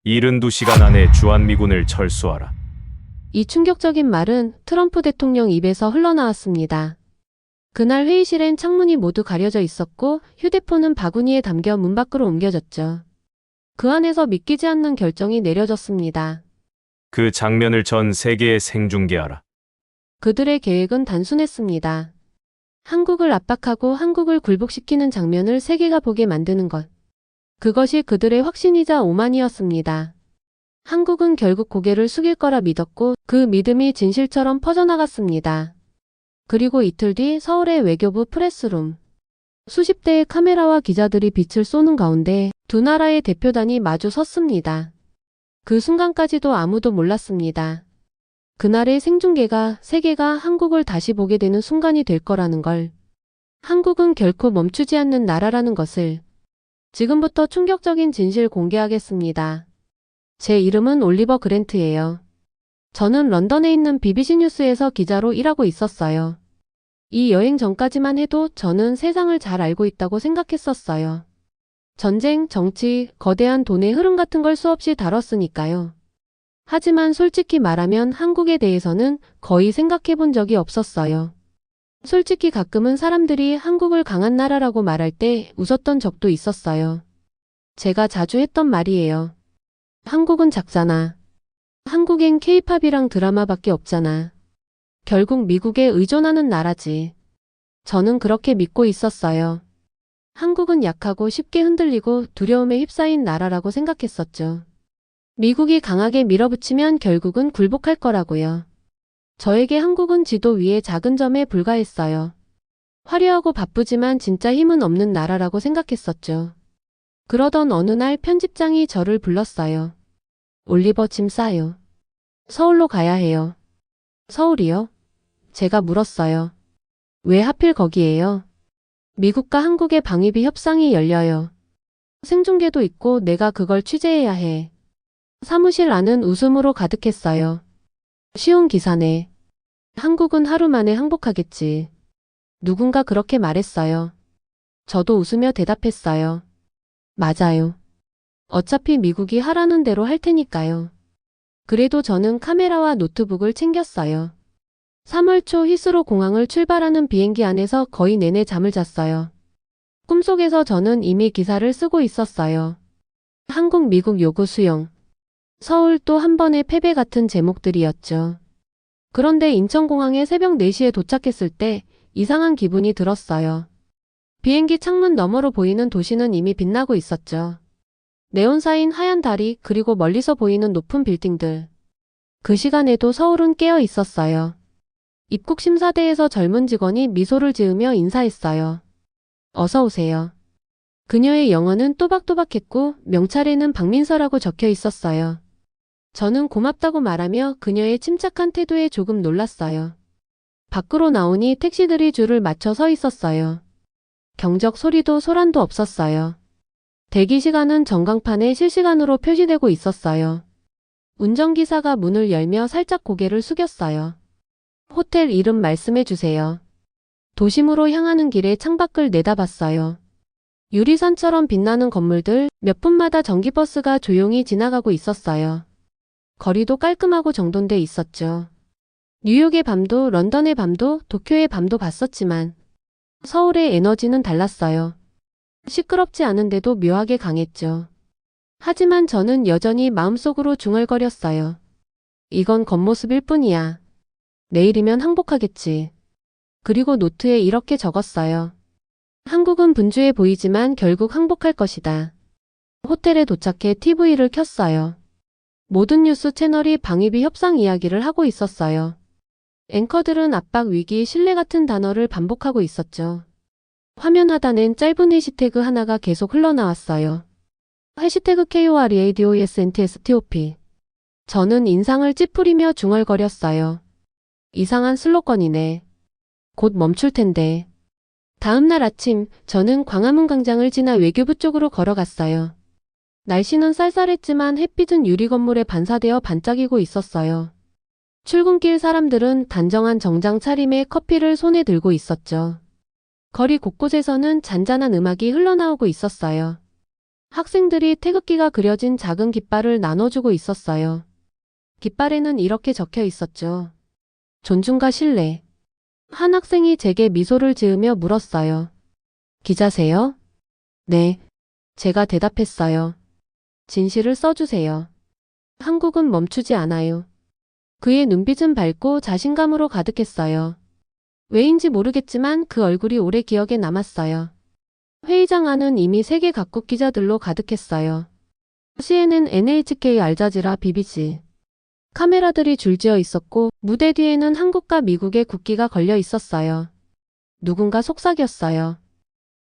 72시간 안에 주한미군을 철수하라. 이 충격적인 말은 트럼프 대통령 입에서 흘러나왔습니다. 그날 회의실엔 창문이 모두 가려져 있었고 휴대폰은 바구니에 담겨 문 밖으로 옮겨졌죠. 그 안에서 믿기지 않는 결정이 내려졌습니다. 그 장면을 전 세계에 생중계하라. 그들의 계획은 단순했습니다. 한국을 압박하고 한국을 굴복시키는 장면을 세계가 보게 만드는 것. 그것이 그들의 확신이자 오만이었습니다. 한국은 결국 고개를 숙일 거라 믿었고 그 믿음이 진실처럼 퍼져나갔습니다. 그리고 이틀 뒤 서울의 외교부 프레스룸. 수십 대의 카메라와 기자들이 빛을 쏘는 가운데 두 나라의 대표단이 마주 섰습니다. 그 순간까지도 아무도 몰랐습니다. 그날의 생중계가 세계가 한국을 다시 보게 되는 순간이 될 거라는 걸. 한국은 결코 멈추지 않는 나라라는 것을. 지금부터 충격적인 진실 공개하겠습니다. 제 이름은 올리버 그랜트예요. 저는 런던에 있는 BBC 뉴스에서 기자로 일하고 있었어요. 이 여행 전까지만 해도 저는 세상을 잘 알고 있다고 생각했었어요. 전쟁, 정치, 거대한 돈의 흐름 같은 걸 수없이 다뤘으니까요. 하지만 솔직히 말하면 한국에 대해서는 거의 생각해 본 적이 없었어요. 솔직히 가끔은 사람들이 한국을 강한 나라라고 말할 때 웃었던 적도 있었어요. 제가 자주 했던 말이에요. 한국은 작잖아. 한국엔 케이팝이랑 드라마밖에 없잖아. 결국 미국에 의존하는 나라지. 저는 그렇게 믿고 있었어요. 한국은 약하고 쉽게 흔들리고 두려움에 휩싸인 나라라고 생각했었죠. 미국이 강하게 밀어붙이면 결국은 굴복할 거라고요. 저에게 한국은 지도 위의 작은 점에 불과했어요. 화려하고 바쁘지만 진짜 힘은 없는 나라라고 생각했었죠. 그러던 어느 날 편집장이 저를 불렀어요. 올리버 짐 싸요. 서울로 가야 해요. 서울이요? 제가 물었어요. 왜 하필 거기에요? 미국과 한국의 방위비 협상이 열려요. 생중계도 있고 내가 그걸 취재해야 해. 사무실 안은 웃음으로 가득했어요. 쉬운 기사네. 한국은 하루 만에 항복하겠지. 누군가 그렇게 말했어요. 저도 웃으며 대답했어요. 맞아요. 어차피 미국이 하라는 대로 할 테니까요. 그래도 저는 카메라와 노트북을 챙겼어요. 3월 초 히스로 공항을 출발하는 비행기 안에서 거의 내내 잠을 잤어요. 꿈속에서 저는 이미 기사를 쓰고 있었어요. 한국 미국 요구 수용. 서울 또 한 번의 패배 같은 제목들이었죠. 그런데 인천공항에 새벽 4시에 도착했을 때 이상한 기분이 들었어요. 비행기 창문 너머로 보이는 도시는 이미 빛나고 있었죠. 네온사인 하얀 다리 그리고 멀리서 보이는 높은 빌딩들. 그 시간에도 서울은 깨어 있었어요. 입국 심사대에서 젊은 직원이 미소를 지으며 인사했어요. 어서 오세요. 그녀의 영어는 또박또박했고 명찰에는 박민서라고 적혀 있었어요. 저는 고맙다고 말하며 그녀의 침착한 태도에 조금 놀랐어요. 밖으로 나오니 택시들이 줄을 맞춰 서 있었어요. 경적 소리도 소란도 없었어요. 대기 시간은 전광판에 실시간으로 표시되고 있었어요. 운전기사가 문을 열며 살짝 고개를 숙였어요. 호텔 이름 말씀해 주세요. 도심으로 향하는 길에 창밖을 내다봤어요. 유리산처럼 빛나는 건물들, 몇 분마다 전기버스가 조용히 지나가고 있었어요. 거리도 깔끔하고 정돈돼 있었죠. 뉴욕의 밤도 런던의 밤도 도쿄의 밤도 봤었지만 서울의 에너지는 달랐어요. 시끄럽지 않은데도 묘하게 강했죠. 하지만 저는 여전히 마음속으로 중얼거렸어요. 이건 겉모습일 뿐이야. 내일이면 항복하겠지. 그리고 노트에 이렇게 적었어요. 한국은 분주해 보이지만 결국 항복할 것이다. 호텔에 도착해 TV를 켰어요. 모든 뉴스 채널이 방위비 협상 이야기를 하고 있었어요. 앵커들은 압박, 위기, 신뢰 같은 단어를 반복하고 있었죠. 화면 하단엔 짧은 해시태그 하나가 계속 흘러나왔어요. 해시태그 KOREADOSNTSTOP. 저는 인상을 찌푸리며 중얼거렸어요. 이상한 슬로건이네. 곧 멈출 텐데. 다음 날 아침 저는 광화문 광장을 지나 외교부 쪽으로 걸어갔어요. 날씨는 쌀쌀했지만 햇빛은 유리 건물에 반사되어 반짝이고 있었어요. 출근길 사람들은 단정한 정장 차림에 커피를 손에 들고 있었죠. 거리 곳곳에서는 잔잔한 음악이 흘러나오고 있었어요. 학생들이 태극기가 그려진 작은 깃발을 나눠주고 있었어요. 깃발에는 이렇게 적혀 있었죠. 존중과 신뢰. 한 학생이 제게 미소를 지으며 물었어요. 기자세요? 네. 제가 대답했어요. 진실을 써주세요. 한국은 멈추지 않아요. 그의 눈빛은 밝고 자신감으로 가득했어요. 왜인지 모르겠지만 그 얼굴이 오래 기억에 남았어요. 회의장 안은 이미 세계 각국 기자들로 가득했어요. CNN, NHK, 알자지라, BBC. 카메라들이 줄지어 있었고 무대 뒤에는 한국과 미국의 국기가 걸려 있었어요. 누군가 속삭였어요.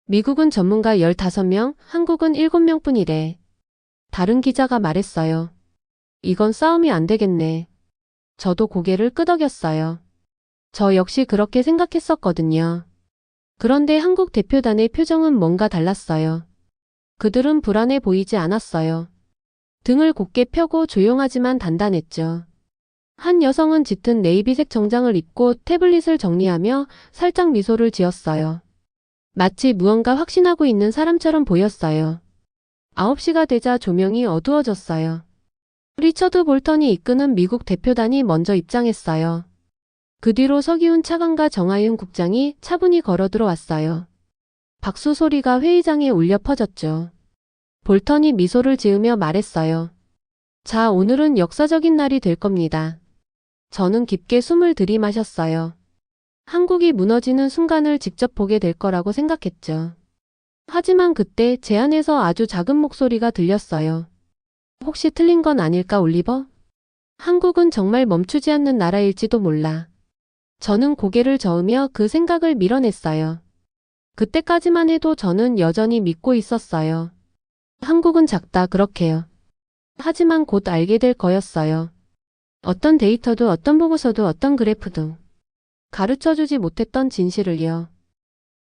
미국은 전문가 15명, 한국은 7명뿐이래. 다른 기자가 말했어요. 이건 싸움이 안 되겠네. 저도 고개를 끄덕였어요. 저 역시 그렇게 생각했었거든요. 그런데 한국 대표단의 표정은 뭔가 달랐어요. 그들은 불안해 보이지 않았어요. 등을 곧게 펴고 조용하지만 단단했죠. 한 여성은 짙은 네이비색 정장을 입고 태블릿을 정리하며 살짝 미소를 지었어요. 마치 무언가 확신하고 있는 사람처럼 보였어요. 9시가 되자 조명이 어두워졌어요. 리처드 볼턴이 이끄는 미국 대표단이 먼저 입장했어요. 그 뒤로 서기훈 차관과 정하윤 국장이 차분히 걸어 들어왔어요. 박수 소리가 회의장에 울려 퍼졌죠. 볼턴이 미소를 지으며 말했어요. 자, 오늘은 역사적인 날이 될 겁니다. 저는 깊게 숨을 들이마셨어요. 한국이 무너지는 순간을 직접 보게 될 거라고 생각했죠. 하지만 그때 제 안에서 아주 작은 목소리가 들렸어요. 혹시 틀린 건 아닐까, 올리버? 한국은 정말 멈추지 않는 나라일지도 몰라. 저는 고개를 저으며 그 생각을 밀어냈어요. 그때까지만 해도 저는 여전히 믿고 있었어요. 한국은 작다, 그렇게요. 하지만 곧 알게 될 거였어요. 어떤 데이터도 어떤 보고서도 어떤 그래프도 가르쳐주지 못했던 진실을요.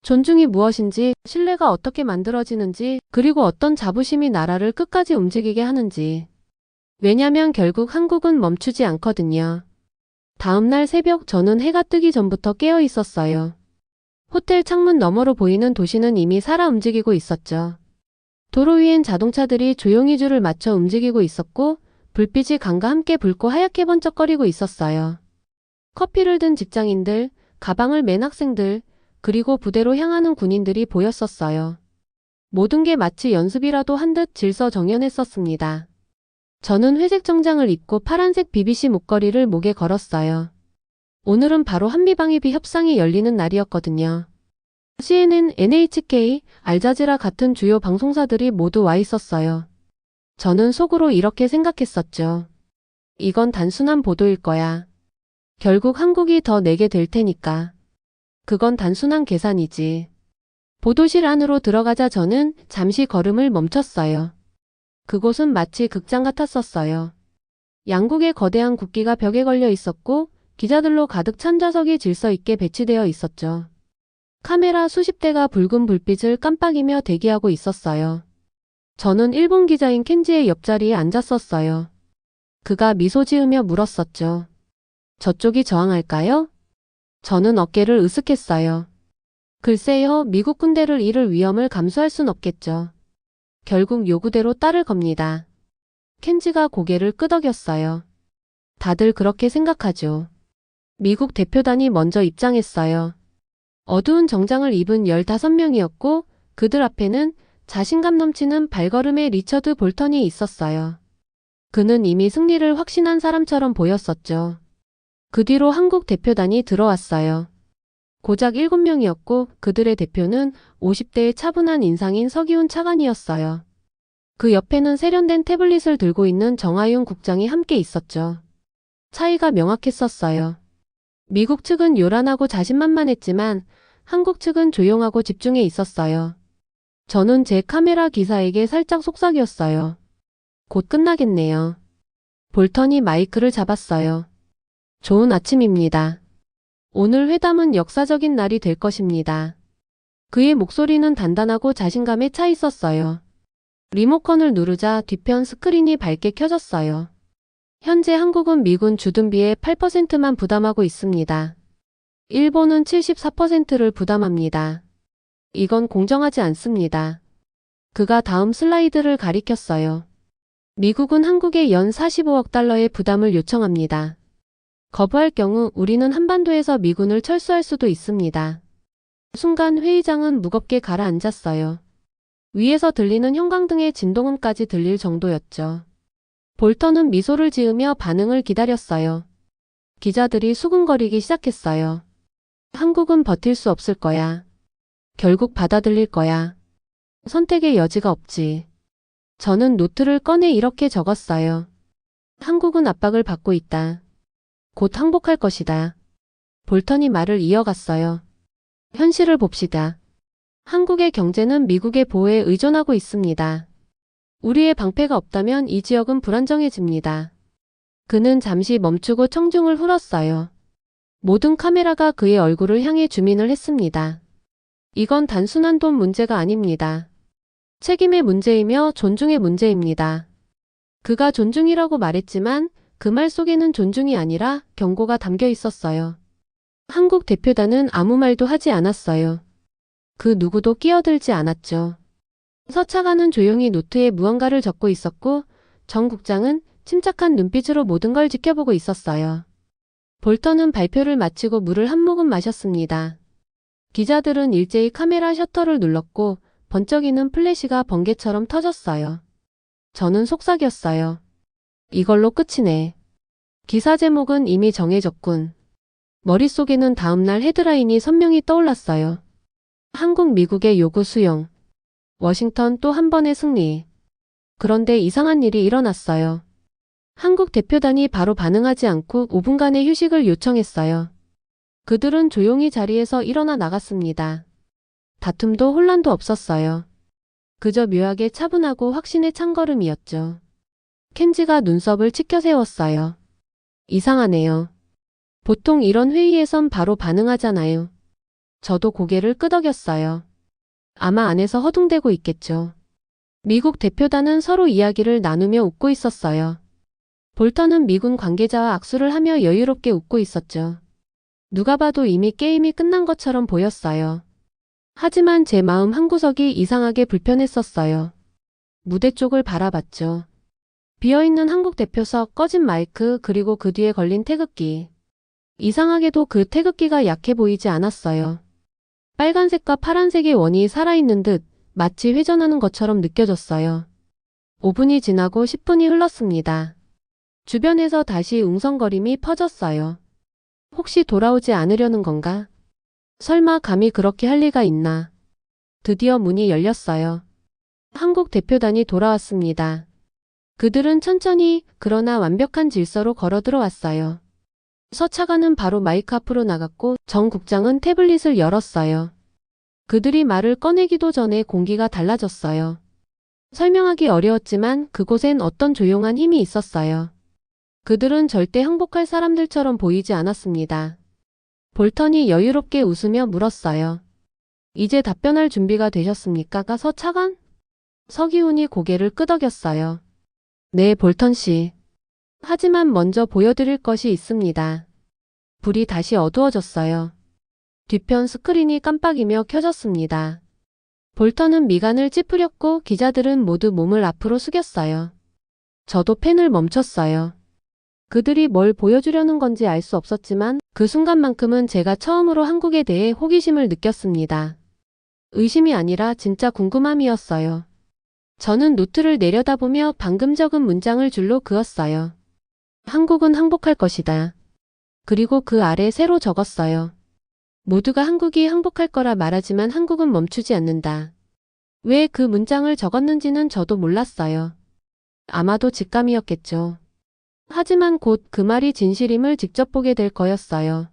존중이 무엇인지, 신뢰가 어떻게 만들어지는지, 그리고 어떤 자부심이 나라를 끝까지 움직이게 하는지. 왜냐면 결국 한국은 멈추지 않거든요. 다음날 새벽 저는 해가 뜨기 전부터 깨어 있었어요. 호텔 창문 너머로 보이는 도시는 이미 살아 움직이고 있었죠. 도로 위엔 자동차들이 조용히 줄을 맞춰 움직이고 있었고 불빛이 강과 함께 붉고 하얗게 번쩍거리고 있었어요. 커피를 든 직장인들, 가방을 맨 학생들, 그리고 부대로 향하는 군인들이 보였었어요. 모든 게 마치 연습이라도 한 듯 질서정연했었습니다. 저는 회색 정장을 입고 파란색 BBC 목걸이를 목에 걸었어요. 오늘은 바로 한미방위비 협상이 열리는 날이었거든요. CNN, NHK, 알자지라 같은 주요 방송사들이 모두 와 있었어요. 저는 속으로 이렇게 생각했었죠. 이건 단순한 보도일 거야. 결국 한국이 더 내게 될 테니까. 그건 단순한 계산이지. 보도실 안으로 들어가자 저는 잠시 걸음을 멈췄어요. 그곳은 마치 극장 같았었어요. 양국의 거대한 국기가 벽에 걸려 있었고 기자들로 가득 찬 좌석이 질서 있게 배치되어 있었죠. 카메라 수십 대가 붉은 불빛을 깜빡이며 대기하고 있었어요. 저는 일본 기자인 켄지의 옆자리에 앉았었어요. 그가 미소 지으며 물었었죠. 저쪽이 저항할까요? 저는 어깨를 으쓱했어요. 글쎄요, 미국 군대를 잃을 위험을 감수할 순 없겠죠. 결국 요구대로 따를 겁니다. 켄지가 고개를 끄덕였어요. 다들 그렇게 생각하죠. 미국 대표단이 먼저 입장했어요. 어두운 정장을 입은 15명이었고 그들 앞에는 자신감 넘치는 발걸음의 리처드 볼턴이 있었어요. 그는 이미 승리를 확신한 사람처럼 보였었죠. 그 뒤로 한국 대표단이 들어왔어요. 고작 7명이었고 그들의 대표는 50대의 차분한 인상인 서기훈 차관이었어요. 그 옆에는 세련된 태블릿을 들고 있는 정하윤 국장이 함께 있었죠. 차이가 명확했었어요. 미국 측은 요란하고 자신만만했지만 한국 측은 조용하고 집중해 있었어요. 저는 제 카메라 기사에게 살짝 속삭였어요. 곧 끝나겠네요. 볼턴이 마이크를 잡았어요. 좋은 아침입니다. 오늘 회담은 역사적인 날이 될 것입니다. 그의 목소리는 단단하고 자신감에 차 있었어요. 리모컨을 누르자 뒤편 스크린이 밝게 켜졌어요. 현재 한국은 미군 주둔비의 8%만 부담하고 있습니다. 일본은 74%를 부담합니다. 이건 공정하지 않습니다. 그가 다음 슬라이드를 가리켰어요. 미국은 한국에 연 45억 달러의 부담을 요청합니다. 거부할 경우 우리는 한반도에서 미군을 철수할 수도 있습니다. 순간 회의장은 무겁게 가라앉았어요. 위에서 들리는 형광등의 진동음까지 들릴 정도였죠. 볼턴은 미소를 지으며 반응을 기다렸어요. 기자들이 수군거리기 시작했어요. 한국은 버틸 수 없을 거야. 결국 받아들일 거야. 선택의 여지가 없지. 저는 노트를 꺼내 이렇게 적었어요. 한국은 압박을 받고 있다. 곧 항복할 것이다. 볼턴이 말을 이어갔어요. 현실을 봅시다. 한국의 경제는 미국의 보호에 의존하고 있습니다. 우리의 방패가 없다면 이 지역은 불안정해집니다. 그는 잠시 멈추고 청중을 흘렀어요. 모든 카메라가 그의 얼굴을 향해 주민을 했습니다. 이건 단순한 돈 문제가 아닙니다. 책임의 문제이며 존중의 문제입니다. 그가 존중이라고 말했지만 그 말 속에는 존중이 아니라 경고가 담겨 있었어요. 한국 대표단은 아무 말도 하지 않았어요. 그 누구도 끼어들지 않았죠. 서차관은 조용히 노트에 무언가를 적고 있었고 정 국장은 침착한 눈빛으로 모든 걸 지켜보고 있었어요. 볼턴은 발표를 마치고 물을 한 모금 마셨습니다. 기자들은 일제히 카메라 셔터를 눌렀고 번쩍이는 플래시가 번개처럼 터졌어요. 저는 속삭였어요. 이걸로 끝이네. 기사 제목은 이미 정해졌군. 머릿속에는 다음날 헤드라인이 선명히 떠올랐어요. 한국 미국의 요구 수용. 워싱턴 또 한 번의 승리. 그런데 이상한 일이 일어났어요. 한국 대표단이 바로 반응하지 않고 5분간의 휴식을 요청했어요. 그들은 조용히 자리에서 일어나 나갔습니다. 다툼도 혼란도 없었어요. 그저 묘하게 차분하고 확신의 찬걸음이었죠. 켄지가 눈썹을 치켜 세웠어요. 이상하네요. 보통 이런 회의에선 바로 반응하잖아요. 저도 고개를 끄덕였어요. 아마 안에서 허둥대고 있겠죠. 미국 대표단은 서로 이야기를 나누며 웃고 있었어요. 볼턴은 미군 관계자와 악수를 하며 여유롭게 웃고 있었죠. 누가 봐도 이미 게임이 끝난 것처럼 보였어요. 하지만 제 마음 한구석이 이상하게 불편했었어요. 무대 쪽을 바라봤죠. 비어있는 한국 대표석, 꺼진 마이크, 그리고 그 뒤에 걸린 태극기. 이상하게도 그 태극기가 약해 보이지 않았어요. 빨간색과 파란색의 원이 살아있는 듯 마치 회전하는 것처럼 느껴졌어요. 5분이 지나고 10분이 흘렀습니다. 주변에서 다시 웅성거림이 퍼졌어요. 혹시 돌아오지 않으려는 건가? 설마 감히 그렇게 할 리가 있나? 드디어 문이 열렸어요. 한국 대표단이 돌아왔습니다. 그들은 천천히 그러나 완벽한 질서로 걸어 들어왔어요. 서차관은 바로 마이크 앞으로 나갔고 정 국장은 태블릿을 열었어요. 그들이 말을 꺼내기도 전에 공기가 달라졌어요. 설명하기 어려웠지만 그곳엔 어떤 조용한 힘이 있었어요. 그들은 절대 항복할 사람들처럼 보이지 않았습니다. 볼턴이 여유롭게 웃으며 물었어요. 이제 답변할 준비가 되셨습니까? 서차관? 서기훈이 고개를 끄덕였어요. 네, 볼턴 씨. 하지만 먼저 보여드릴 것이 있습니다. 불이 다시 어두워졌어요. 뒤편 스크린이 깜빡이며 켜졌습니다. 볼턴은 미간을 찌푸렸고 기자들은 모두 몸을 앞으로 숙였어요. 저도 펜을 멈췄어요. 그들이 뭘 보여주려는 건지 알 수 없었지만 그 순간만큼은 제가 처음으로 한국에 대해 호기심을 느꼈습니다. 의심이 아니라 진짜 궁금함이었어요. 저는 노트를 내려다보며 방금 적은 문장을 줄로 그었어요. 한국은 항복할 것이다. 그리고 그 아래 새로 적었어요. 모두가 한국이 항복할 거라 말하지만 한국은 멈추지 않는다. 왜 그 문장을 적었는지는 저도 몰랐어요. 아마도 직감이었겠죠. 하지만 곧 그 말이 진실임을 직접 보게 될 거였어요.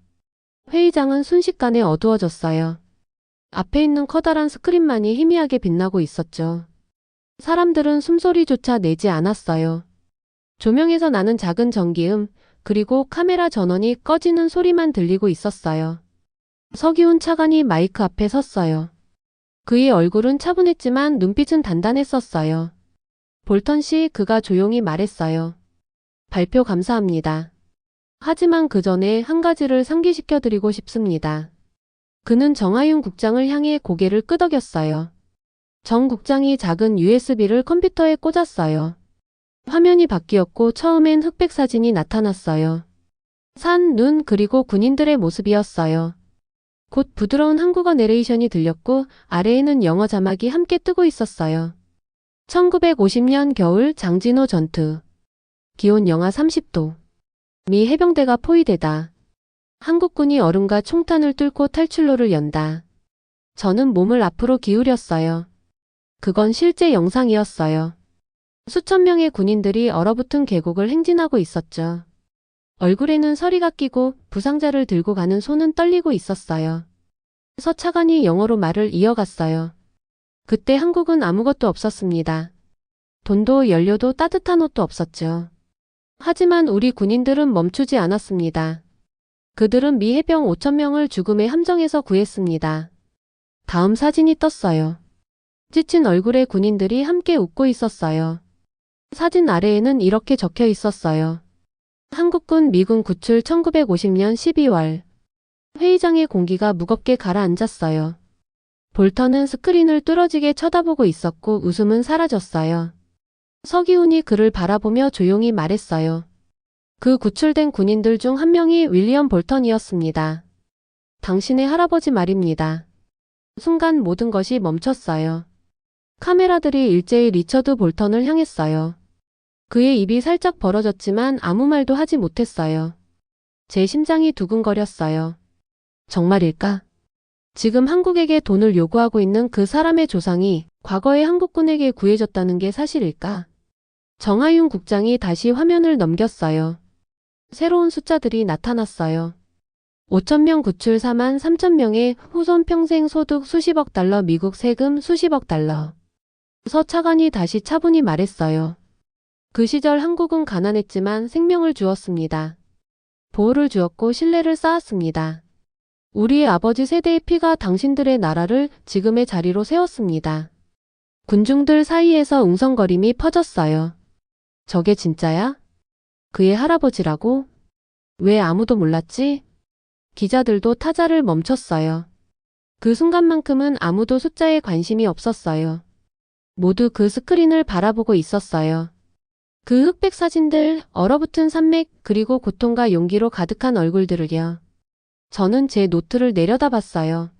회의장은 순식간에 어두워졌어요. 앞에 있는 커다란 스크린만이 희미하게 빛나고 있었죠. 사람들은 숨소리조차 내지 않았어요. 조명에서 나는 작은 전기음, 그리고 카메라 전원이 꺼지는 소리만 들리고 있었어요. 서기훈 차관이 마이크 앞에 섰어요. 그의 얼굴은 차분했지만 눈빛은 단단했었어요. 볼턴 씨, 그가 조용히 말했어요. 발표 감사합니다. 하지만 그 전에 한 가지를 상기시켜드리고 싶습니다. 그는 정하윤 국장을 향해 고개를 끄덕였어요. 정 국장이 작은 USB를 컴퓨터에 꽂았어요. 화면이 바뀌었고 처음엔 흑백 사진이 나타났어요. 산, 눈, 그리고 군인들의 모습이었어요. 곧 부드러운 한국어 내레이션이 들렸고 아래에는 영어 자막이 함께 뜨고 있었어요. 1950년 겨울 장진호 전투. 기온 영하 30도. 미 해병대가 포위되다. 한국군이 얼음과 총탄을 뚫고 탈출로를 연다. 저는 몸을 앞으로 기울였어요. 그건 실제 영상이었어요. 수천 명의 군인들이 얼어붙은 계곡을 행진하고 있었죠. 얼굴에는 서리가 끼고 부상자를 들고 가는 손은 떨리고 있었어요. 서차관이 영어로 말을 이어갔어요. 그때 한국은 아무것도 없었습니다. 돈도 연료도 따뜻한 옷도 없었죠. 하지만 우리 군인들은 멈추지 않았습니다. 그들은 미 해병 5천 명을 죽음의 함정에서 구했습니다. 다음 사진이 떴어요. 지친 얼굴의 군인들이 함께 웃고 있었어요. 사진 아래에는 이렇게 적혀 있었어요. 한국군 미군 구출 1950년 12월. 회의장의 공기가 무겁게 가라앉았어요. 볼턴은 스크린을 뚫어지게 쳐다보고 있었고 웃음은 사라졌어요. 서기훈이 그를 바라보며 조용히 말했어요. 그 구출된 군인들 중 한 명이 윌리엄 볼턴이었습니다. 당신의 할아버지 말입니다. 순간 모든 것이 멈췄어요. 카메라들이 일제히 리처드 볼턴을 향했어요. 그의 입이 살짝 벌어졌지만 아무 말도 하지 못했어요. 제 심장이 두근거렸어요. 정말일까? 지금 한국에게 돈을 요구하고 있는 그 사람의 조상이 과거의 한국군에게 구해졌다는 게 사실일까? 정하윤 국장이 다시 화면을 넘겼어요. 새로운 숫자들이 나타났어요. 5,000명 구출 4만 3천 명의 후손 평생 소득 수십억 달러 미국 세금 수십억 달러. 서차관이 다시 차분히 말했어요. 그 시절 한국은 가난했지만 생명을 주었습니다. 보호를 주었고 신뢰를 쌓았습니다. 우리의 아버지 세대의 피가 당신들의 나라를 지금의 자리로 세웠습니다. 군중들 사이에서 웅성거림이 퍼졌어요. 저게 진짜야? 그의 할아버지라고? 왜 아무도 몰랐지? 기자들도 타자를 멈췄어요. 그 순간만큼은 아무도 숫자에 관심이 없었어요. 모두 그 스크린을 바라보고 있었어요. 그 흑백 사진들, 얼어붙은 산맥, 그리고 고통과 용기로 가득한 얼굴들을요. 저는 제 노트를 내려다봤어요.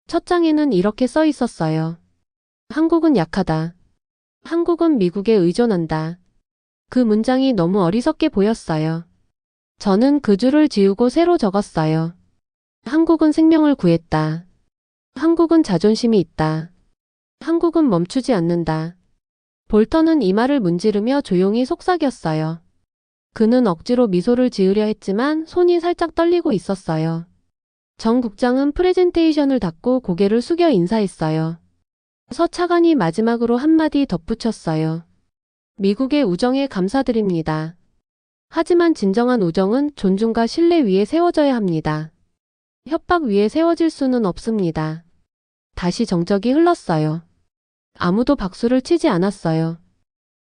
첫 장에는 이렇게 써 있었어요. 한국은 약하다. 한국은 미국에 의존한다. 그 문장이 너무 어리석게 보였어요. 저는 그 줄을 지우고 새로 적었어요. 한국은 생명을 구했다. 한국은 자존심이 있다. 한국은 멈추지 않는다. 볼턴은 이마를 문지르며 조용히 속삭였어요. 그는 억지로 미소를 지으려 했지만 손이 살짝 떨리고 있었어요. 정 국장은 프레젠테이션을 닫고 고개를 숙여 인사했어요. 서 차관이 마지막으로 한마디 덧붙였어요. 미국의 우정에 감사드립니다. 하지만 진정한 우정은 존중과 신뢰 위에 세워져야 합니다. 협박 위에 세워질 수는 없습니다. 다시 정적이 흘렀어요. 아무도 박수를 치지 않았어요.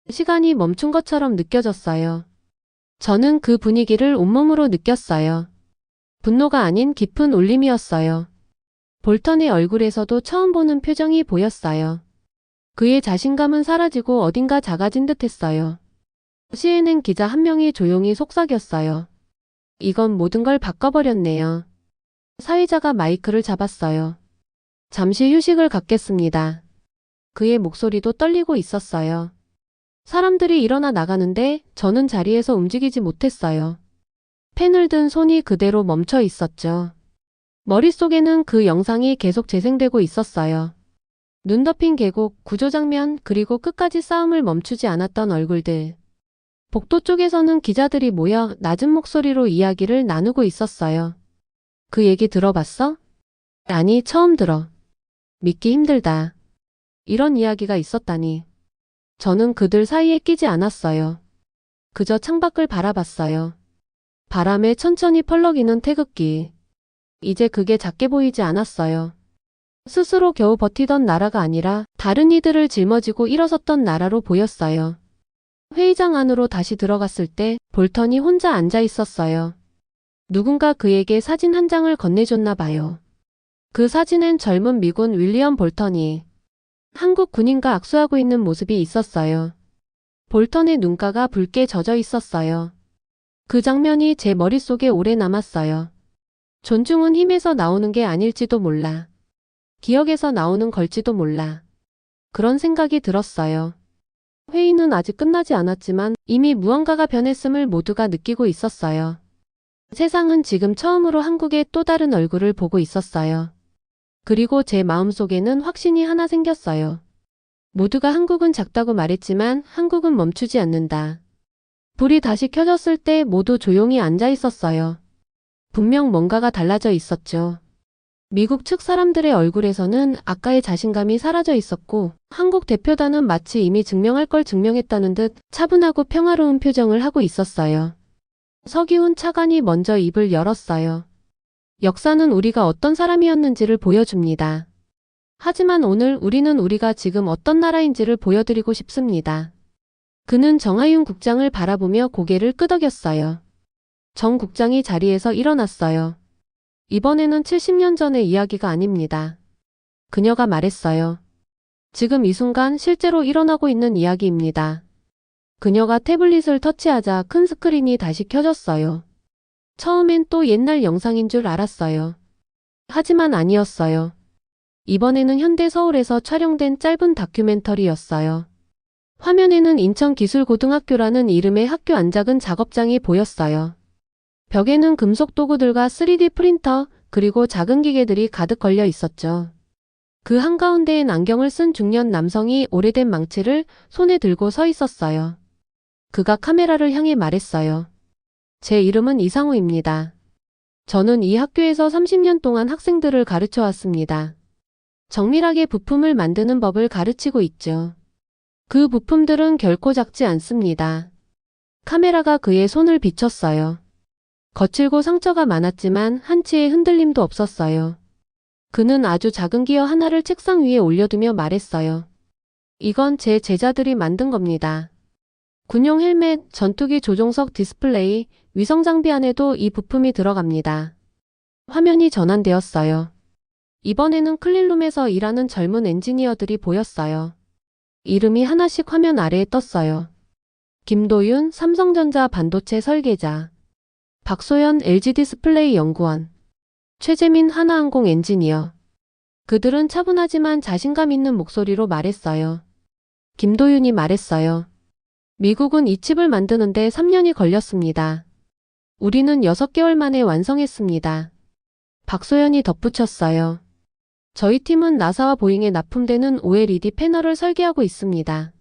시간이 멈춘 것처럼 느껴졌어요. 저는 그 분위기를 온몸으로 느꼈어요. 분노가 아닌 깊은 울림이었어요. 볼턴의 얼굴에서도 처음 보는 표정이 보였어요. 그의 자신감은 사라지고 어딘가 작아진 듯했어요. CNN 기자 한 명이 조용히 속삭였어요. 이건 모든 걸 바꿔버렸네요. 사회자가 마이크를 잡았어요. 잠시 휴식을 갖겠습니다. 그의 목소리도 떨리고 있었어요. 사람들이 일어나 나가는데 저는 자리에서 움직이지 못했어요. 펜을 든 손이 그대로 멈춰 있었죠. 머릿속에는 그 영상이 계속 재생되고 있었어요. 눈 덮인 계곡, 구조 장면, 그리고 끝까지 싸움을 멈추지 않았던 얼굴들. 복도 쪽에서는 기자들이 모여 낮은 목소리로 이야기를 나누고 있었어요. 그 얘기 들어봤어? 아니, 처음 들어. 믿기 힘들다. 이런 이야기가 있었다니. 저는 그들 사이에 끼지 않았어요. 그저 창밖을 바라봤어요. 바람에 천천히 펄럭이는 태극기. 이제 그게 작게 보이지 않았어요. 스스로 겨우 버티던 나라가 아니라 다른 이들을 짊어지고 일어섰던 나라로 보였어요. 회의장 안으로 다시 들어갔을 때 볼턴이 혼자 앉아 있었어요. 누군가 그에게 사진 한 장을 건네줬나 봐요. 그 사진엔 젊은 미군 윌리엄 볼턴이 한국 군인과 악수하고 있는 모습이 있었어요. 볼턴의 눈가가 붉게 젖어 있었어요. 그 장면이 제 머릿속에 오래 남았어요. 존중은 힘에서 나오는 게 아닐지도 몰라. 기억에서 나오는 걸지도 몰라. 그런 생각이 들었어요. 회의는 아직 끝나지 않았지만 이미 무언가가 변했음을 모두가 느끼고 있었어요. 세상은 지금 처음으로 한국의 또 다른 얼굴을 보고 있었어요. 그리고 제 마음속에는 확신이 하나 생겼어요. 모두가 한국은 작다고 말했지만 한국은 멈추지 않는다. 불이 다시 켜졌을 때 모두 조용히 앉아 있었어요. 분명 뭔가가 달라져 있었죠. 미국 측 사람들의 얼굴에서는 아까의 자신감이 사라져 있었고 한국 대표단은 마치 이미 증명할 걸 증명했다는 듯 차분하고 평화로운 표정을 하고 있었어요. 서기훈 차관이 먼저 입을 열었어요. 역사는 우리가 어떤 사람이었는지를 보여줍니다. 하지만 오늘 우리는 우리가 지금 어떤 나라인지를 보여드리고 싶습니다. 그는 정하윤 국장을 바라보며 고개를 끄덕였어요. 정 국장이 자리에서 일어났어요. 이번에는 70년 전의 이야기가 아닙니다. 그녀가 말했어요. 지금 이 순간 실제로 일어나고 있는 이야기입니다. 그녀가 태블릿을 터치하자 큰 스크린이 다시 켜졌어요. 처음엔 또 옛날 영상인 줄 알았어요. 하지만 아니었어요. 이번에는 현대 서울에서 촬영된 짧은 다큐멘터리였어요. 화면에는 인천기술고등학교라는 이름의 학교 안작은 작업장이 보였어요. 벽에는 금속 도구들과 3D 프린터, 그리고 작은 기계들이 가득 걸려 있었죠. 그 한가운데엔 안경을 쓴 중년 남성이 오래된 망치를 손에 들고 서 있었어요. 그가 카메라를 향해 말했어요. 제 이름은 이상우입니다. 저는 이 학교에서 30년 동안 학생들을 가르쳐 왔습니다. 정밀하게 부품을 만드는 법을 가르치고 있죠. 그 부품들은 결코 작지 않습니다. 카메라가 그의 손을 비췄어요. 거칠고 상처가 많았지만 한치의 흔들림도 없었어요. 그는 아주 작은 기어 하나를 책상 위에 올려두며 말했어요. 이건 제 제자들이 만든 겁니다. 군용 헬멧, 전투기 조종석 디스플레이, 위성 장비 안에도 이 부품이 들어갑니다. 화면이 전환되었어요. 이번에는 클린룸에서 일하는 젊은 엔지니어들이 보였어요. 이름이 하나씩 화면 아래에 떴어요. 김도윤, 삼성전자 반도체 설계자. 박소연, LG 디스플레이 연구원. 최재민, 하나항공 엔지니어. 그들은 차분하지만 자신감 있는 목소리로 말했어요. 김도윤이 말했어요. 미국은 이 칩을 만드는데 3년이 걸렸습니다. 우리는 6개월 만에 완성했습니다. 박소연이 덧붙였어요. 저희 팀은 나사와 보잉에 납품되는 OLED 패널을 설계하고 있습니다.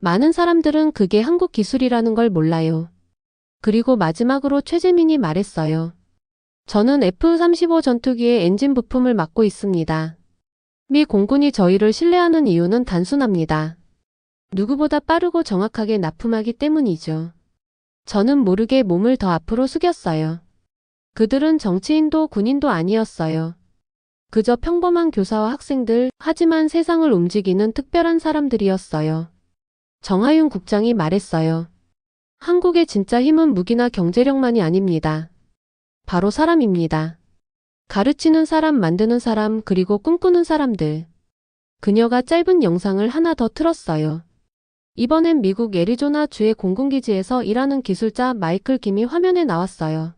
많은 사람들은 그게 한국 기술이라는 걸 몰라요. 그리고 마지막으로 최재민이 말했어요. 저는 F-35 전투기의 엔진 부품을 맡고 있습니다. 미 공군이 저희를 신뢰하는 이유는 단순합니다. 누구보다 빠르고 정확하게 납품하기 때문이죠. 저는 모르게 몸을 더 앞으로 숙였어요. 그들은 정치인도 군인도 아니었어요. 그저 평범한 교사와 학생들, 하지만 세상을 움직이는 특별한 사람들이었어요. 정하윤 국장이 말했어요. 한국의 진짜 힘은 무기나 경제력만이 아닙니다. 바로 사람입니다. 가르치는 사람, 만드는 사람, 그리고 꿈꾸는 사람들. 그녀가 짧은 영상을 하나 더 틀었어요. 이번엔 미국 애리조나 주의 공군기지에서 일하는 기술자 마이클 김이 화면에 나왔어요.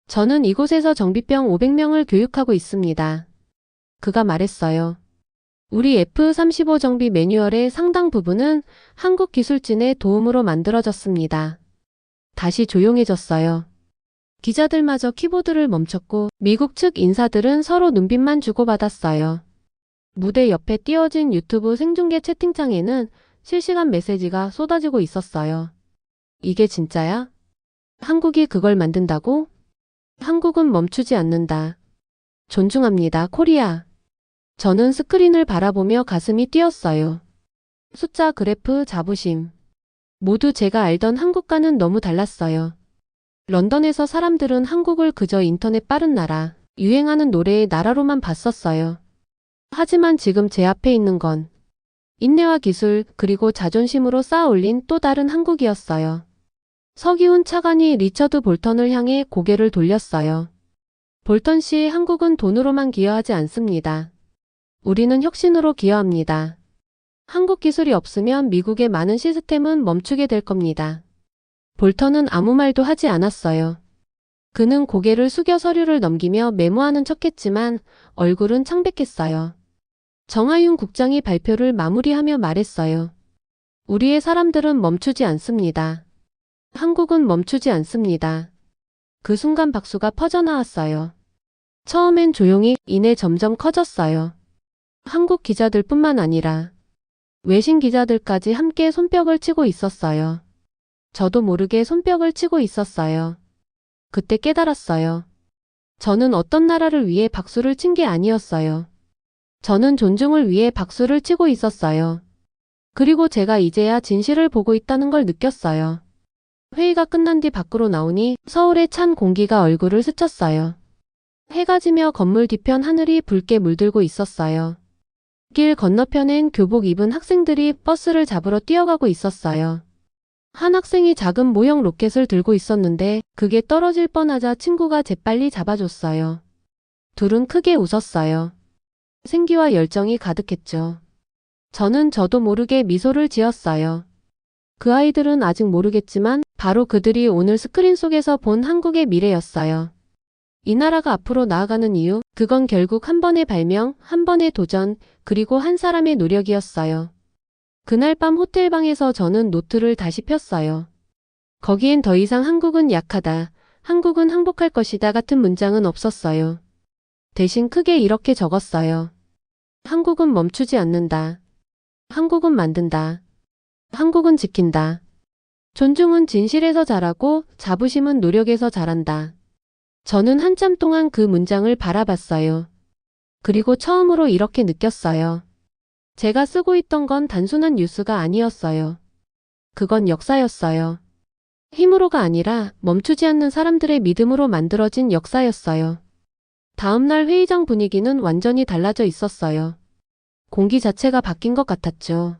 저는 이곳에서 정비병 500명을 교육하고 있습니다. 그가 말했어요. 우리 F-35 정비 매뉴얼의 상당 부분은 한국 기술진의 도움으로 만들어졌습니다. 다시 조용해졌어요. 기자들마저 키보드를 멈췄고 미국 측 인사들은 서로 눈빛만 주고받았어요. 무대 옆에 띄워진 유튜브 생중계 채팅창에는 실시간 메시지가 쏟아지고 있었어요. 이게 진짜야? 한국이 그걸 만든다고? 한국은 멈추지 않는다. 존중합니다, 코리아. 저는 스크린을 바라보며 가슴이 뛰었어요. 숫자, 그래프, 자부심. 모두 제가 알던 한국과는 너무 달랐어요. 런던에서 사람들은 한국을 그저 인터넷 빠른 나라, 유행하는 노래의 나라로만 봤었어요. 하지만 지금 제 앞에 있는 건 인내와 기술, 그리고 자존심으로 쌓아 올린 또 다른 한국이었어요. 서기훈 차관이 리처드 볼턴을 향해 고개를 돌렸어요. 볼턴 씨, 한국은 돈으로만 기여하지 않습니다. 우리는 혁신으로 기여합니다. 한국 기술이 없으면 미국의 많은 시스템은 멈추게 될 겁니다. 볼턴은 아무 말도 하지 않았어요. 그는 고개를 숙여 서류를 넘기며 메모하는 척했지만 얼굴은 창백했어요. 정하윤 국장이 발표를 마무리하며 말했어요. 우리의 사람들은 멈추지 않습니다. 한국은 멈추지 않습니다. 그 순간 박수가 퍼져나왔어요. 처음엔 조용히, 이내 점점 커졌어요. 한국 기자들뿐만 아니라 외신 기자들까지 함께 손뼉을 치고 있었어요. 저도 모르게 손뼉을 치고 있었어요. 그때 깨달았어요. 저는 어떤 나라를 위해 박수를 친 게 아니었어요. 저는 존중을 위해 박수를 치고 있었어요. 그리고 제가 이제야 진실을 보고 있다는 걸 느꼈어요. 회의가 끝난 뒤 밖으로 나오니 서울의 찬 공기가 얼굴을 스쳤어요. 해가 지며 건물 뒤편 하늘이 붉게 물들고 있었어요. 길 건너편엔 교복 입은 학생들이 버스를 잡으러 뛰어가고 있었어요. 한 학생이 작은 모형 로켓을 들고 있었는데 그게 떨어질 뻔하자 친구가 재빨리 잡아줬어요. 둘은 크게 웃었어요. 생기와 열정이 가득했죠. 저도 모르게 미소를 지었어요. 그 아이들은 아직 모르겠지만 바로 그들이 오늘 스크린 속에서 본 한국의 미래였어요. 이 나라가 앞으로 나아가는 이유, 그건 결국 한 번의 발명, 한 번의 도전, 그리고 한 사람의 노력이었어요. 그날 밤 호텔방에서 저는 노트를 다시 폈어요. 거기엔 더 이상 한국은 약하다, 한국은 항복할 것이다 같은 문장은 없었어요. 대신 크게 이렇게 적었어요. 한국은 멈추지 않는다. 한국은 만든다. 한국은 지킨다. 존중은 진실에서 자라고 자부심은 노력에서 자란다. 저는 한참 동안 그 문장을 바라봤어요. 그리고 처음으로 이렇게 느꼈어요. 제가 쓰고 있던 건 단순한 뉴스가 아니었어요. 그건 역사였어요. 힘으로가 아니라 멈추지 않는 사람들의 믿음으로 만들어진 역사였어요. 다음날 회의장 분위기는 완전히 달라져 있었어요. 공기 자체가 바뀐 것 같았죠.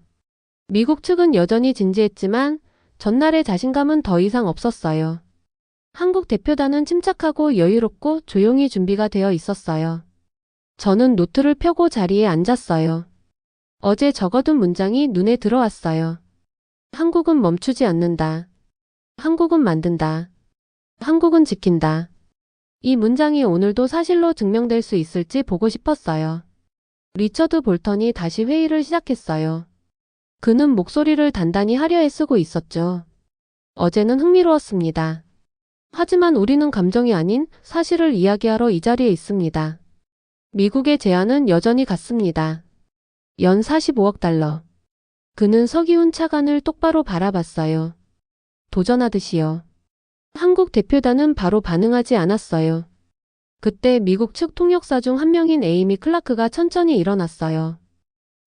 미국 측은 여전히 진지했지만 전날의 자신감은 더 이상 없었어요. 한국 대표단은 침착하고 여유롭고 조용히 준비가 되어 있었어요. 저는 노트를 펴고 자리에 앉았어요. 어제 적어둔 문장이 눈에 들어왔어요. 한국은 멈추지 않는다. 한국은 만든다. 한국은 지킨다. 이 문장이 오늘도 사실로 증명될 수 있을지 보고 싶었어요. 리처드 볼턴이 다시 회의를 시작했어요. 그는 목소리를 단단히 화려히 쓰고 있었죠. 어제는 흥미로웠습니다. 하지만 우리는 감정이 아닌 사실을 이야기하러 이 자리에 있습니다. 미국의 제안은 여전히 같습니다. 연 45억 달러. 그는 서기훈 차관을 똑바로 바라봤어요. 도전하듯이요. 한국 대표단은 바로 반응하지 않았어요. 그때 미국 측 통역사 중 한 명인 에이미 클라크가 천천히 일어났어요.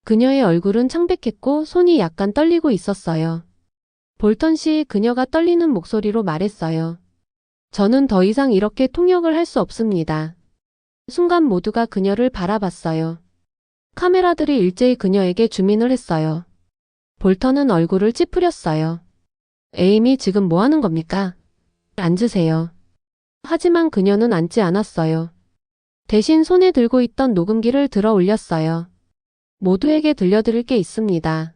그녀의 얼굴은 창백했고 손이 약간 떨리고 있었어요. 볼턴 씨, 그녀가 떨리는 목소리로 말했어요. 저는 더 이상 이렇게 통역을 할 수 없습니다. 순간 모두가 그녀를 바라봤어요. 카메라들이 일제히 그녀에게 주민을 했어요. 볼턴은 얼굴을 찌푸렸어요. 에이미, 지금 뭐 하는 겁니까? 앉으세요. 하지만 그녀는 앉지 않았어요. 대신 손에 들고 있던 녹음기를 들어 올렸어요. 모두에게 들려드릴 게 있습니다.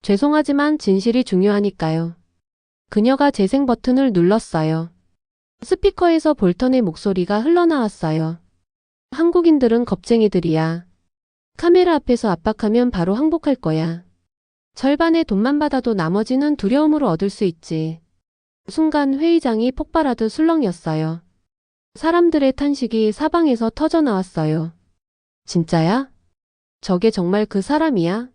죄송하지만 진실이 중요하니까요. 그녀가 재생 버튼을 눌렀어요. 스피커에서 볼턴의 목소리가 흘러나왔어요. 한국인들은 겁쟁이들이야. 카메라 앞에서 압박하면 바로 항복할 거야. 절반의 돈만 받아도 나머지는 두려움으로 얻을 수 있지. 순간 회의장이 폭발하듯 술렁였어요. 사람들의 탄식이 사방에서 터져나왔어요. 진짜야? 저게 정말 그 사람이야?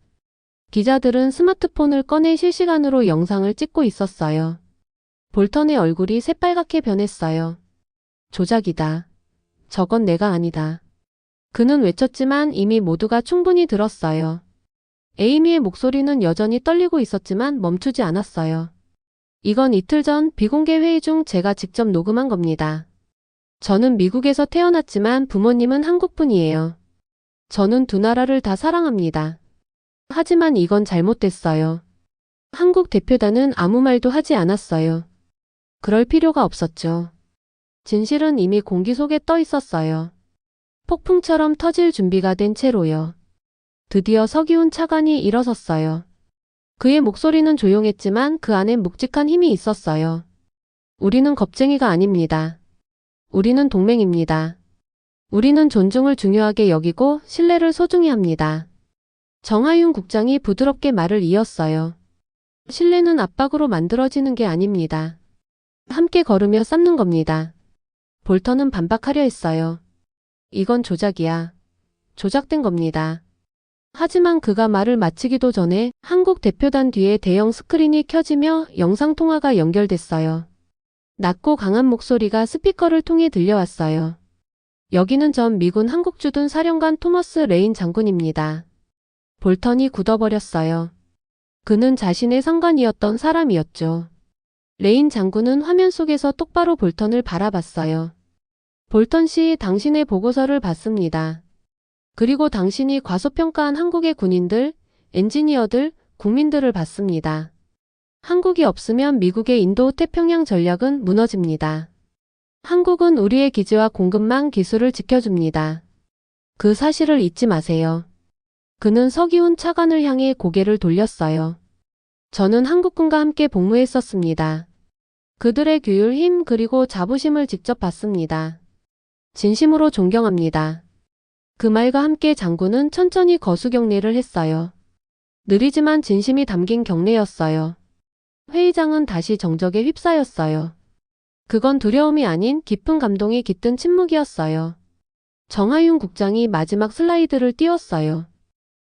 기자들은 스마트폰을 꺼내 실시간으로 영상을 찍고 있었어요. 볼턴의 얼굴이 새빨갛게 변했어요. 조작이다. 저건 내가 아니다. 그는 외쳤지만 이미 모두가 충분히 들었어요. 에이미의 목소리는 여전히 떨리고 있었지만 멈추지 않았어요. 이건 이틀 전 비공개 회의 중 제가 직접 녹음한 겁니다. 저는 미국에서 태어났지만 부모님은 한국분이에요. 저는 두 나라를 다 사랑합니다. 하지만 이건 잘못됐어요. 한국 대표단은 아무 말도 하지 않았어요. 그럴 필요가 없었죠. 진실은 이미 공기 속에 떠 있었어요. 폭풍처럼 터질 준비가 된 채로요. 드디어 서기훈 차관이 일어섰어요. 그의 목소리는 조용했지만 그 안엔 묵직한 힘이 있었어요. 우리는 겁쟁이가 아닙니다. 우리는 동맹입니다. 우리는 존중을 중요하게 여기고 신뢰를 소중히 합니다. 정하윤 국장이 부드럽게 말을 이었어요. 신뢰는 압박으로 만들어지는 게 아닙니다. 함께 걸으며 쌓는 겁니다. 볼턴은 반박하려 했어요. 이건 조작이야. 조작된 겁니다. 하지만 그가 말을 마치기도 전에 한국 대표단 뒤에 대형 스크린이 켜지며 영상통화가 연결됐어요. 낮고 강한 목소리가 스피커를 통해 들려왔어요. 여기는 전 미군 한국주둔 사령관 토머스 레인 장군입니다. 볼턴이 굳어버렸어요. 그는 자신의 상관이었던 사람이었죠. 레인 장군은 화면 속에서 똑바로 볼턴을 바라봤어요. 볼턴 씨, 당신의 보고서를 봤습니다. 그리고 당신이 과소평가한 한국의 군인들, 엔지니어들, 국민들을 봤습니다. 한국이 없으면 미국의 인도 태평양 전략은 무너집니다. 한국은 우리의 기지와 공급망 기술을 지켜줍니다. 그 사실을 잊지 마세요. 그는 서기훈 차관을 향해 고개를 돌렸어요. 저는 한국군과 함께 복무했었습니다. 그들의 규율, 힘 그리고 자부심을 직접 봤습니다. 진심으로 존경합니다. 그 말과 함께 장군은 천천히 거수 경례를 했어요. 느리지만 진심이 담긴 경례였어요. 회의장은 다시 정적에 휩싸였어요. 그건 두려움이 아닌 깊은 감동이 깃든 침묵이었어요. 정하윤 국장이 마지막 슬라이드를 띄웠어요.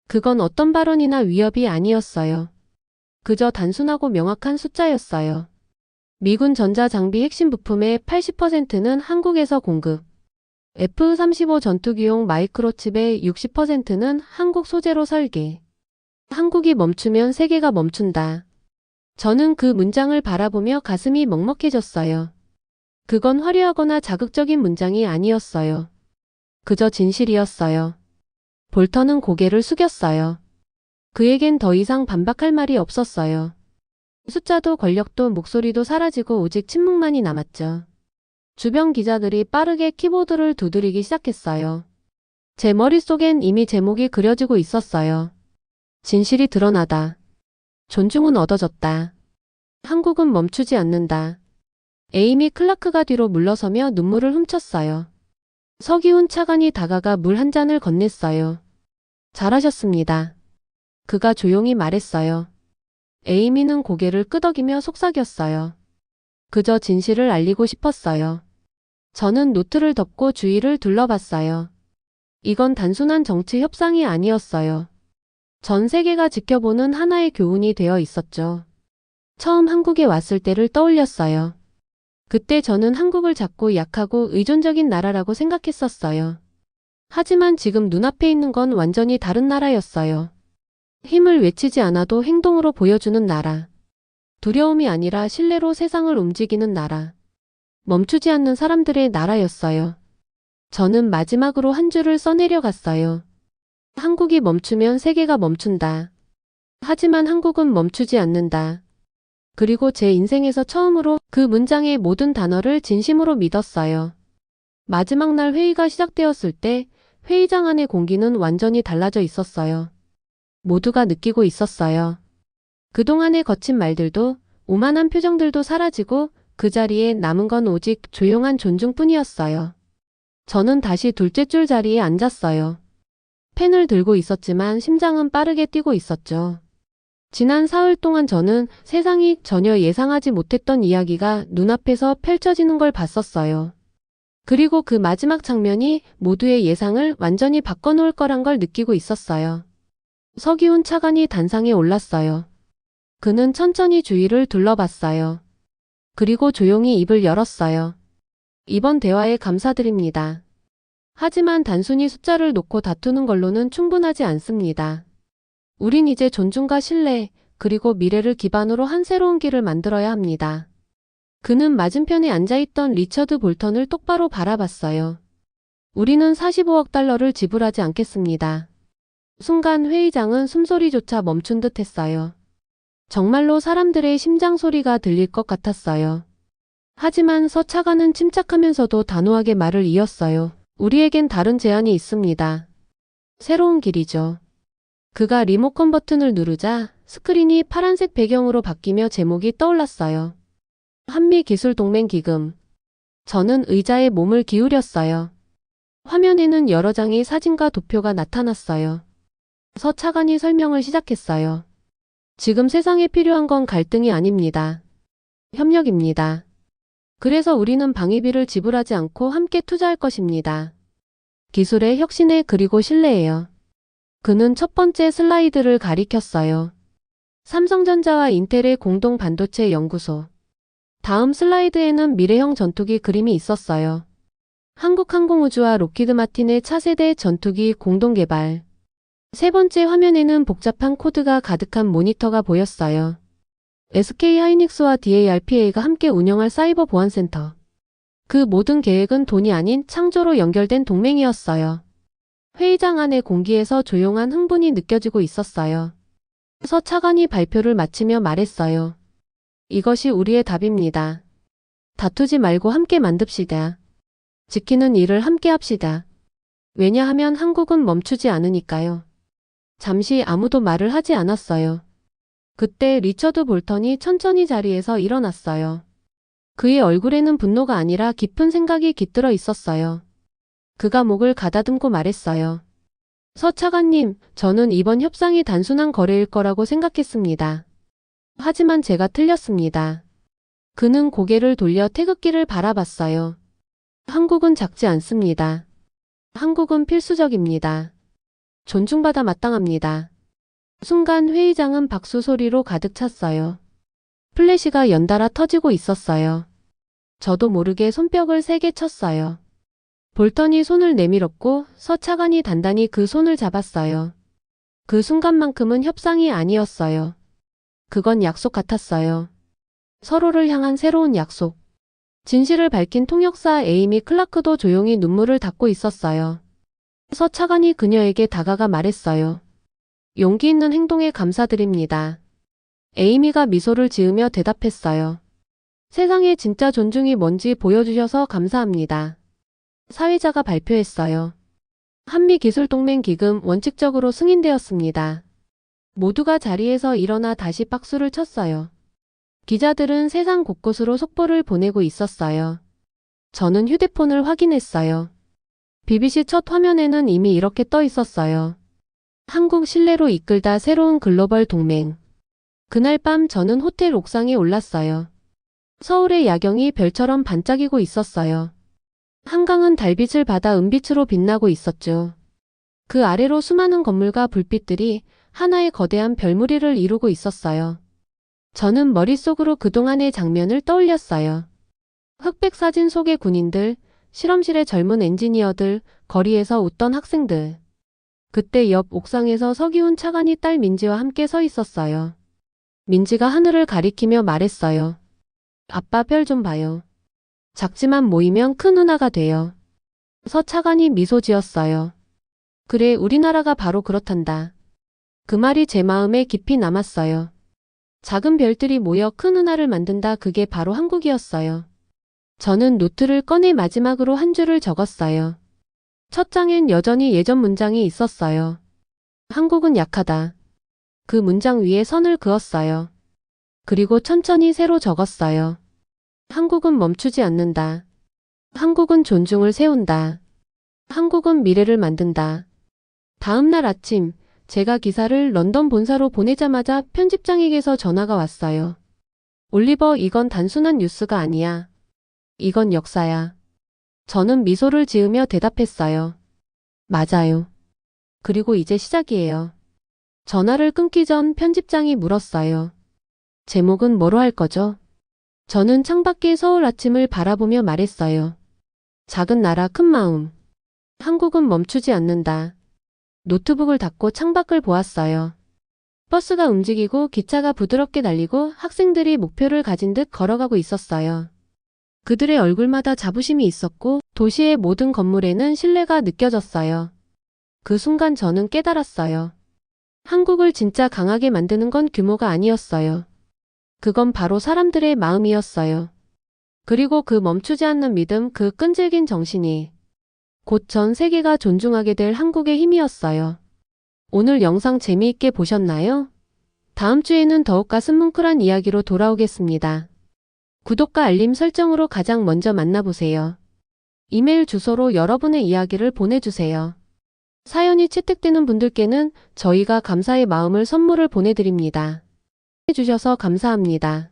그건 어떤 발언이나 위협이 아니었어요. 그저 단순하고 명확한 숫자였어요. 미군 전자장비 핵심 부품의 80%는 한국에서 공급. F-35 전투기용 마이크로칩의 60%는 한국 소재로 설계. 한국이 멈추면 세계가 멈춘다. 저는 그 문장을 바라보며 가슴이 먹먹해졌어요. 그건 화려하거나 자극적인 문장이 아니었어요. 그저 진실이었어요. 볼턴은 고개를 숙였어요. 그에겐 더 이상 반박할 말이 없었어요. 숫자도 권력도 목소리도 사라지고 오직 침묵만이 남았죠. 주변 기자들이 빠르게 키보드를 두드리기 시작했어요. 제 머릿속엔 이미 제목이 그려지고 있었어요. 진실이 드러나다. 존중은 얻어졌다. 한국은 멈추지 않는다. 에이미 클라크가 뒤로 물러서며 눈물을 훔쳤어요. 서기훈 차관이 다가가 물 한 잔을 건넸어요. 잘하셨습니다. 그가 조용히 말했어요. 에이미는 고개를 끄덕이며 속삭였어요. 그저 진실을 알리고 싶었어요. 저는 노트를 덮고 주위를 둘러봤어요. 이건 단순한 정치 협상이 아니었어요. 전 세계가 지켜보는 하나의 교훈이 되어 있었죠. 처음 한국에 왔을 때를 떠올렸어요. 그때 저는 한국을 작고 약하고 의존적인 나라라고 생각했었어요. 하지만 지금 눈앞에 있는 건 완전히 다른 나라였어요. 힘을 외치지 않아도 행동으로 보여주는 나라. 두려움이 아니라 신뢰로 세상을 움직이는 나라. 멈추지 않는 사람들의 나라였어요. 저는 마지막으로 한 줄을 써내려갔어요. 한국이 멈추면 세계가 멈춘다. 하지만 한국은 멈추지 않는다. 그리고 제 인생에서 처음으로 그 문장의 모든 단어를 진심으로 믿었어요. 마지막 날 회의가 시작되었을 때 회의장 안의 공기는 완전히 달라져 있었어요. 모두가 느끼고 있었어요. 그동안의 거친 말들도 오만한 표정들도 사라지고 그 자리에 남은 건 오직 조용한 존중뿐이었어요. 저는 다시 둘째 줄 자리에 앉았어요. 펜을 들고 있었지만 심장은 빠르게 뛰고 있었죠. 지난 사흘 동안 저는 세상이 전혀 예상하지 못했던 이야기가 눈앞에서 펼쳐지는 걸 봤었어요. 그리고 그 마지막 장면이 모두의 예상을 완전히 바꿔놓을 거란 걸 느끼고 있었어요. 서기훈 차관이 단상에 올랐어요. 그는 천천히 주위를 둘러봤어요. 그리고 조용히 입을 열었어요. 이번 대화에 감사드립니다. 하지만 단순히 숫자를 놓고 다투는 걸로는 충분하지 않습니다. 우린 이제 존중과 신뢰, 그리고 미래를 기반으로 한 새로운 길을 만들어야 합니다. 그는 맞은편에 앉아있던 리처드 볼턴을 똑바로 바라봤어요. 우리는 45억 달러를 지불하지 않겠습니다. 순간 회의장은 숨소리조차 멈춘 듯 했어요. 정말로 사람들의 심장 소리가 들릴 것 같았어요. 하지만 서 차관은 침착하면서도 단호하게 말을 이었어요. 우리에겐 다른 제안이 있습니다. 새로운 길이죠. 그가 리모컨 버튼을 누르자 스크린이 파란색 배경으로 바뀌며 제목이 떠올랐어요. 한미기술동맹 기금. 저는 의자에 몸을 기울였어요. 화면에는 여러 장의 사진과 도표가 나타났어요. 서 차관이 설명을 시작했어요. 지금 세상에 필요한 건 갈등이 아닙니다. 협력입니다. 그래서 우리는 방위비를 지불하지 않고 함께 투자할 것입니다. 기술의 혁신에 그리고 신뢰예요. 그는 첫 번째 슬라이드를 가리켰어요. 삼성전자와 인텔의 공동 반도체 연구소. 다음 슬라이드에는 미래형 전투기 그림이 있었어요. 한국항공우주와 로키드 마틴의 차세대 전투기 공동 개발. 세 번째 화면에는 복잡한 코드가 가득한 모니터가 보였어요. SK하이닉스와 DARPA가 함께 운영할 사이버 보안센터. 그 모든 계획은 돈이 아닌 창조로 연결된 동맹이었어요. 회의장 안의 공기에서 조용한 흥분이 느껴지고 있었어요. 서 차관이 발표를 마치며 말했어요. 이것이 우리의 답입니다. 다투지 말고 함께 만듭시다. 지키는 일을 함께 합시다. 왜냐하면 한국은 멈추지 않으니까요. 잠시 아무도 말을 하지 않았어요. 그때 리처드 볼턴이 천천히 자리에서 일어났어요. 그의 얼굴에는 분노가 아니라 깊은 생각이 깃들어 있었어요. 그가 목을 가다듬고 말했어요. 서 차관님, 저는 이번 협상이 단순한 거래일 거라고 생각했습니다. 하지만 제가 틀렸습니다. 그는 고개를 돌려 태극기를 바라봤어요. 한국은 작지 않습니다. 한국은 필수적입니다. 존중받아 마땅합니다. 순간 회의장은 박수 소리로 가득 찼어요. 플래시가 연달아 터지고 있었어요. 저도 모르게 손뼉을 세게 쳤어요. 볼턴이 손을 내밀었고 서 차관이 단단히 그 손을 잡았어요. 그 순간만큼은 협상이 아니었어요. 그건 약속 같았어요. 서로를 향한 새로운 약속. 진실을 밝힌 통역사 에이미 클라크도 조용히 눈물을 닦고 있었어요. 서 차관이 그녀에게 다가가 말했어요. 용기 있는 행동에 감사드립니다. 에이미가 미소를 지으며 대답했어요. 세상에 진짜 존중이 뭔지 보여주셔서 감사합니다. 사회자가 발표했어요. 한미기술동맹 기금 원칙적으로 승인되었습니다. 모두가 자리에서 일어나 다시 박수를 쳤어요. 기자들은 세상 곳곳으로 속보를 보내고 있었어요. 저는 휴대폰을 확인했어요. BBC 첫 화면에는 이미 이렇게 떠 있었어요. 한국 신뢰로 이끌다 새로운 글로벌 동맹. 그날 밤 저는 호텔 옥상에 올랐어요. 서울의 야경이 별처럼 반짝이고 있었어요. 한강은 달빛을 받아 은빛으로 빛나고 있었죠. 그 아래로 수많은 건물과 불빛들이 하나의 거대한 별무리를 이루고 있었어요. 저는 머릿속으로 그동안의 장면을 떠올렸어요. 흑백 사진 속의 군인들, 실험실의 젊은 엔지니어들, 거리에서 웃던 학생들. 그때 옆 옥상에서 서기훈 차관이 딸 민지와 함께 서 있었어요. 민지가 하늘을 가리키며 말했어요. 아빠 별 좀 봐요. 작지만 모이면 큰 은하가 돼요. 서 차관이 미소 지었어요. 그래, 우리나라가 바로 그렇단다. 그 말이 제 마음에 깊이 남았어요. 작은 별들이 모여 큰 은하를 만든다. 그게 바로 한국이었어요. 저는 노트를 꺼내 마지막으로 한 줄을 적었어요. 첫 장엔 여전히 예전 문장이 있었어요. 한국은 약하다. 그 문장 위에 선을 그었어요. 그리고 천천히 새로 적었어요. 한국은 멈추지 않는다. 한국은 존중을 세운다. 한국은 미래를 만든다. 다음 날 아침, 제가 기사를 런던 본사로 보내자마자 편집장에게서 전화가 왔어요. 올리버, 이건 단순한 뉴스가 아니야. 이건 역사야. 저는 미소를 지으며 대답했어요. 맞아요. 그리고 이제 시작이에요. 전화를 끊기 전 편집장이 물었어요. 제목은 뭐로 할 거죠? 저는 창밖의 서울 아침을 바라보며 말했어요. 작은 나라 큰 마음. 한국은 멈추지 않는다. 노트북을 닫고 창밖을 보았어요. 버스가 움직이고 기차가 부드럽게 달리고 학생들이 목표를 가진 듯 걸어가고 있었어요. 그들의 얼굴마다 자부심이 있었고 도시의 모든 건물에는 신뢰가 느껴졌어요. 그 순간 저는 깨달았어요. 한국을 진짜 강하게 만드는 건 규모가 아니었어요. 그건 바로 사람들의 마음이었어요. 그리고 그 멈추지 않는 믿음, 그 끈질긴 정신이 곧 전 세계가 존중하게 될 한국의 힘이었어요. 오늘 영상 재미있게 보셨나요? 다음 주에는 더욱 가슴 뭉클한 이야기로 돌아오겠습니다. 구독과 알림 설정으로 가장 먼저 만나보세요. 이메일 주소로 여러분의 이야기를 보내주세요. 사연이 채택되는 분들께는 저희가 감사의 마음을 선물을 보내드립니다. 해주셔서 감사합니다.